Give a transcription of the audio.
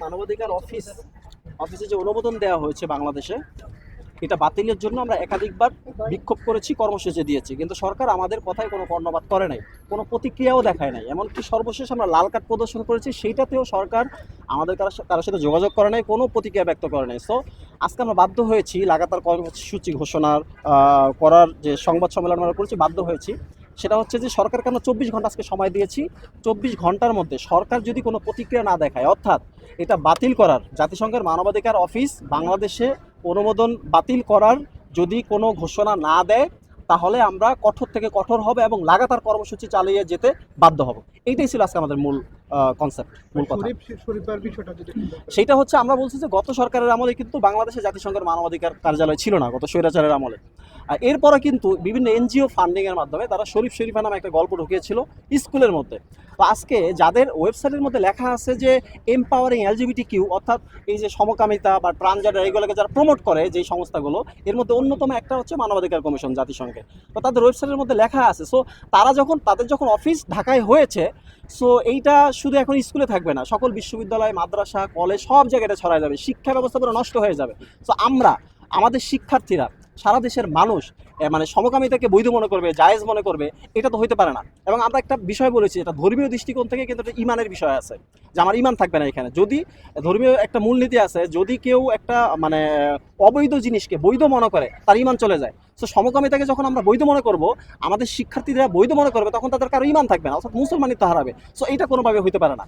মানবাধিকার অফিসে যে অনুমোদন দেওয়া হয়েছে বাংলাদেশে, এটা বাতিলের জন্য আমরা একাধিকবার বিক্ষোভ করেছি, কর্মসূচি দিয়েছি, কিন্তু সরকার আমাদের কথায় কোনো কর্ণপাত করে নাই, কোনো প্রতিক্রিয়াও দেখায় নাই। এমনকি সর্বশেষ আমরা লাল কার্ড প্রদর্শন করেছি, সেইটাতেও সরকার আমাদের কারোর সাথে যোগাযোগ করে নাই, কোনো প্রতিক্রিয়া ব্যক্ত করে নাই। সো আজকে আমরা বাধ্য হয়েছি লাগাতার কর্মসূচি ঘোষণার করার যে সংবাদ সম্মেলন আমরা করেছি, বাধ্য হয়েছি। সেটা হচ্ছে যে সরকার কেন 24 ঘন্টা আজকে সময় দিয়েছি, 24 ঘন্টার মধ্যে সরকার যদি কোনো প্রতিক্রিয়া না দেখায়, অর্থাৎ এটা বাতিল করার, জাতিসংঘের মানবাধিকার অফিস বাংলাদেশে অনুমোদন বাতিল করার যদি কোনো ঘোষণা না দেয়, তাহলে আমরা কঠোর থেকে কঠোর হবে এবং লাগাতার কর্মসূচি চালিয়ে যেতে বাধ্য হব। এইটাই ছিল আজকে আমাদের মূল কনসেপ্ট, মূল কথা। সেটা হচ্ছে আমরা বলছি যে গত সরকারের আমলে কিন্তু বাংলাদেশে জাতিসংঘের মানবাধিকার কার্যালয় ছিল না, গত স্বৈরাচারের আমলে। এরপরে কিন্তু বিভিন্ন এনজিও ফান্ডিংয়ের মাধ্যমে তারা শরীফা নামে একটা গল্প ঢুকিয়েছিল স্কুলের মধ্যে। তো আজকে যাদের ওয়েবসাইটের মধ্যে লেখা আছে যে এম্পাওয়ারিং LGBTQ, অর্থাৎ এই যে সমকামিতা বা ট্রান্সজেন্ডার, এইগুলোকে যারা প্রমোট করে যেই সংস্থাগুলো, এর মধ্যে অন্যতম একটা হচ্ছে মানবাধিকার কমিশন জাতিসংঘে। তো তাদের ওয়েবসাইটের মধ্যে লেখা আছে। সো তাদের যখন অফিস ঢাকায় হয়েছে, সো এইটা শুধু এখন স্কুলে থাকবে না, সকল বিশ্ববিদ্যালয়, মাদ্রাসা, কলেজ, সব জায়গায় ছড়ায় যাবে, শিক্ষা ব্যবস্থা পুরো নষ্ট হয়ে যাবে। সো আমাদের শিক্ষার্থীরা, সারা দেশের মানুষ মানে সমকামিতাকে বৈধ মনে করবে, জায়েজ মনে করবে, এটা তো হইতে পারে না। এবং আমরা একটা বিষয় বলেছি, এটা ধর্মীয় দৃষ্টিকোণ থেকে কিন্তু একটা ইমানের বিষয় আছে, যে আমার ইমান থাকবে না এখানে। যদি ধর্মীয় একটা মূলনীতি আছে, যদি কেউ একটা মানে অবৈধ জিনিসকে বৈধ মনে করে, তার ইমান চলে যায়। সো সমকামিতাকে যখন আমরা বৈধ মনে করব, আমাদের শিক্ষার্থীরা বৈধ মনে করবে, তখন তাদের কারো ইমান থাকবে না, অর্থাৎ মুসলমানিত্ব হারাবে। সো এইটা কোনোভাবে হইতে পারে না।